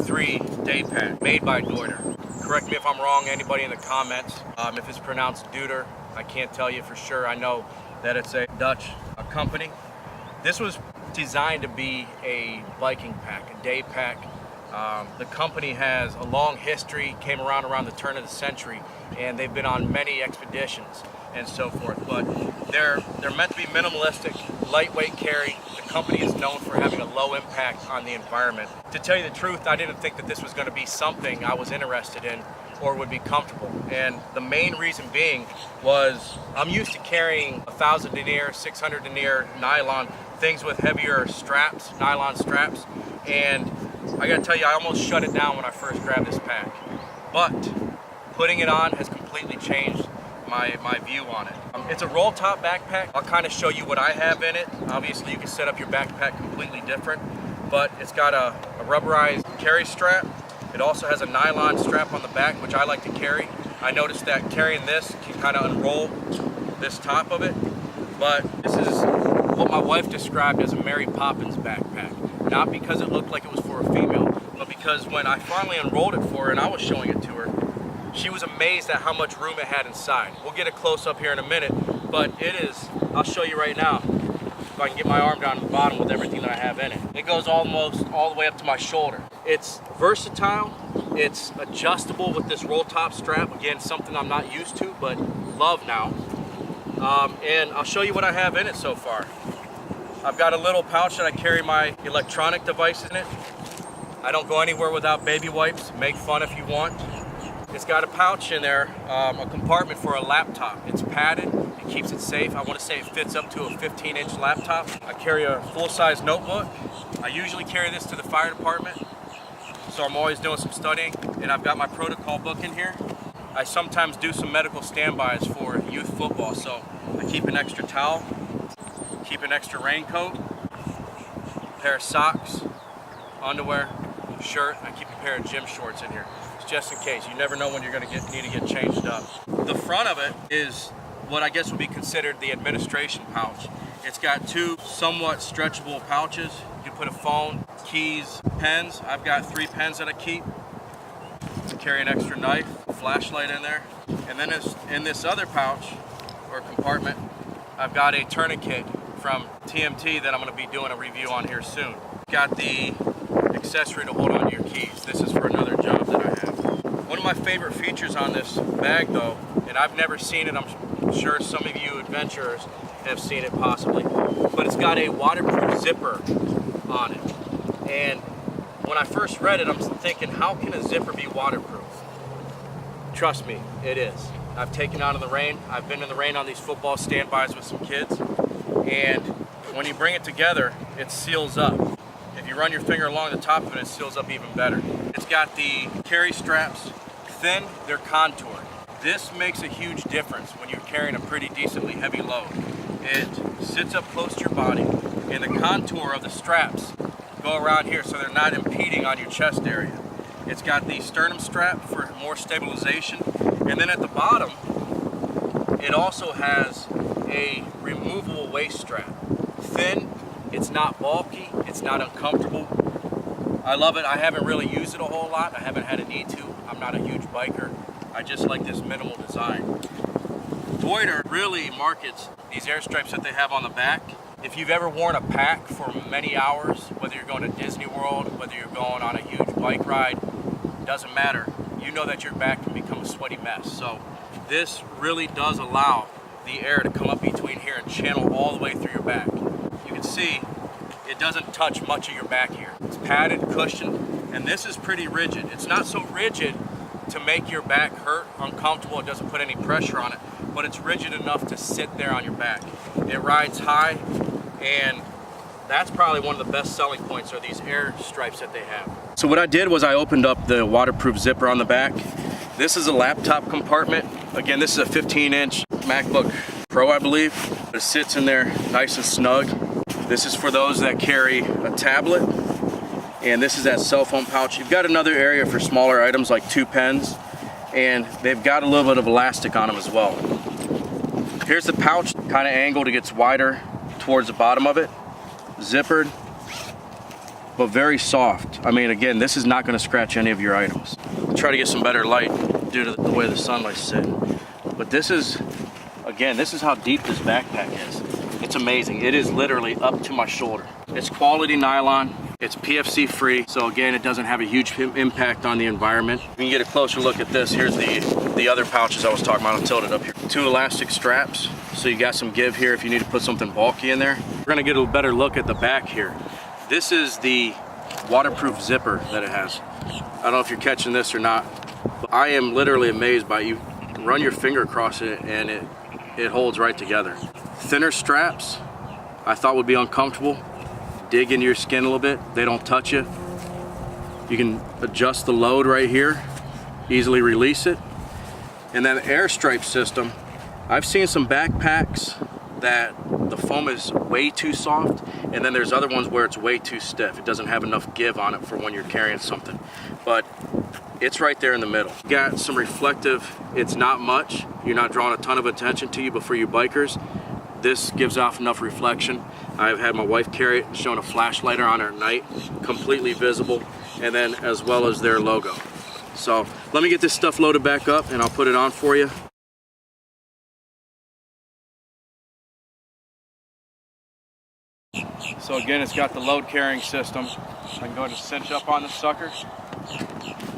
2023 Daypack, made by Deuter. Correct me if I'm wrong, anybody in the comments. If it's pronounced Deuter, I can't tell you for sure. I know that it's a Dutch company. This was designed to be a biking pack, a day pack. The company has a long history, came around the turn of the century, and they've been on many expeditions and so forth. But they're meant to be minimalistic, lightweight carry. The company is known for having a low impact on the environment. To tell you the truth, I didn't think that this was going to be something I was interested in or would be comfortable. And the main reason being was I'm used to carrying 1,000 denier, 600 denier, nylon, things with heavier straps, nylon straps. And I gotta tell you, I almost shut it down when I first grabbed this pack. But putting it on has completely changed my view on it. It's a Rolltop backpack. I'll kind of show you what I have in it. Obviously you can set up your backpack completely different, but it's got a rubberized carry strap. It also has a nylon strap on the back, which I like to carry. I noticed that carrying this can kind of unroll this top of it, but this is what my wife described as a Mary Poppins backpack. Not because it looked like it was for a female, but because when I finally unrolled it for her and I was showing it to her, she was amazed at how much room it had inside. We'll get a close up here in a minute, but it is, I'll show you right now, if I can get my arm down to the bottom with everything that I have in it. It goes almost all the way up to my shoulder. It's versatile, it's adjustable with this roll top strap. Again, something I'm not used to, but love now. And I'll show you what I have in it so far. I've got a little pouch that I carry my electronic devices in it. I don't go anywhere without baby wipes. Make fun if you want. It's got a pouch in there, a compartment for a laptop. It's padded, it keeps it safe. I want to say it fits up to a 15-inch laptop. I carry a full-size notebook. I usually carry this to the fire department, so I'm always doing some studying. And I've got my protocol book in here. I sometimes do some medical standbys for youth football, so I keep an extra towel, keep an extra raincoat, a pair of socks, underwear, shirt. I keep a pair of gym shorts in here, just in case. You never know when you're going to need to get changed up. The front of it is what I guess would be considered the administration pouch. It's got two somewhat stretchable pouches. You can put a phone, keys, pens. I've got 3 pens that I keep. Carry an extra knife, a flashlight in there. And then in this other pouch or compartment, I've got a tourniquet from TMT that I'm going to be doing a review on here soon. Got the accessory to hold on to your keys. This is for another job that I have. One of my favorite features on this bag though, and I've never seen it, I'm sure some of you adventurers have seen it possibly, but it's got a waterproof zipper on it. And when I first read it, I'm thinking, how can a zipper be waterproof? Trust me, it is. I've taken out in the rain. I've been in the rain on these football standbys with some kids, and when you bring it together, it seals up. If you run your finger along the top of it, it seals up even better. It's got the carry straps, thin, they're contoured. This makes a huge difference when you're carrying a pretty decently heavy load. It sits up close to your body, and the contour of the straps go around here so they're not impeding on your chest area. It's got the sternum strap for more stabilization, and then at the bottom, it also has a removable waist strap. Thin, it's not bulky, it's not uncomfortable. I love it. I haven't really used it a whole lot. I haven't had a need to. I'm not a huge biker. I just like this minimal design. Deuter really markets these airstripes that they have on the back. If you've ever worn a pack for many hours, whether you're going to Disney World, whether you're going on a huge bike ride, doesn't matter. You know that your back can become a sweaty mess. So this really does allow the air to come up between here and channel all the way through your back. You can see it doesn't touch much of your back here. It's padded, cushioned, and this is pretty rigid. It's not so rigid to make your back hurt, uncomfortable. It doesn't put any pressure on it, but it's rigid enough to sit there on your back. It rides high, and that's probably one of the best selling points are these air stripes that they have. So what I did was I opened up the waterproof zipper on the back. This is a laptop compartment. Again, this is a 15-inch MacBook Pro, I believe. It sits in there nice and snug. This is for those that carry a tablet, and this is that cell phone pouch. You've got another area for smaller items like 2 pens, and they've got a little bit of elastic on them as well. Here's the pouch, kind of angled. It gets wider towards the bottom of it, zippered. but very soft. I mean, again, this is not going to scratch any of your items. I'll try to get some better light due to the way the sunlight's sitting. But this is, again, this is how deep this backpack is. It's amazing. It is literally up to my shoulder. It's quality nylon. It's PFC free. So again, it doesn't have a huge impact on the environment. You can get a closer look at this. Here's the other pouches I was talking about. I'll tilt it up here. 2 elastic straps. So you got some give here if you need to put something bulky in there. We're gonna get a better look at the back here. This is the waterproof zipper that it has. I don't know if you're catching this or not, but I am literally amazed by you. Run your finger across it and it holds right together. Thinner straps I thought would be uncomfortable. Dig into your skin a little bit. They don't touch you. You can adjust the load right here, easily release it. And then the air stripe system. I've seen some backpacks that the foam is way too soft, and then there's other ones where it's way too stiff. It doesn't have enough give on it for when you're carrying something. But it's right there in the middle. You got some reflective, it's not much. You're not drawing a ton of attention to you, but for you bikers, this gives off enough reflection. I've had my wife carry it, showing a flashlight on her at night, completely visible, and then as well as their logo. So let me get this stuff loaded back up and I'll put it on for you. So again, it's got the load carrying system. I can go ahead and cinch up on the sucker,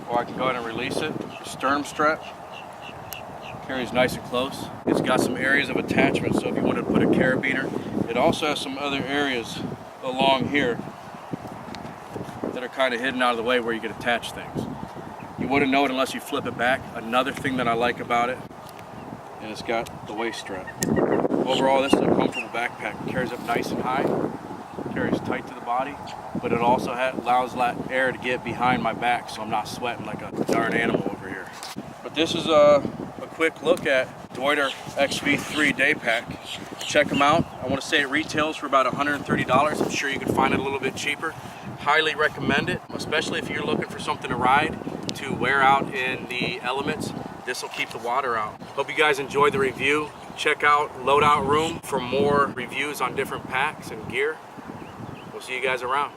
or I can go ahead and release it. The sternum strap carries nice and close. It's got some areas of attachment, so if you wanted to put a carabiner. It also has some other areas along here that are kind of hidden out of the way where you can attach things. You wouldn't know it unless you flip it back. Another thing that I like about it, and it's got the waist strap. Overall, this is a comfortable backpack. It carries up nice and high, carries tight to the body, but it also allows air to get behind my back so I'm not sweating like a darn animal over here. But this is a quick look at Deuter XV3 Daypack. Check them out. I want to say it retails for about $130. I'm sure you can find it a little bit cheaper. Highly recommend it, especially if you're looking for something to ride, to wear out in the elements. This will keep the water out. Hope you guys enjoyed the review. Check out Loadout Room for more reviews on different packs and gear. We'll see you guys around.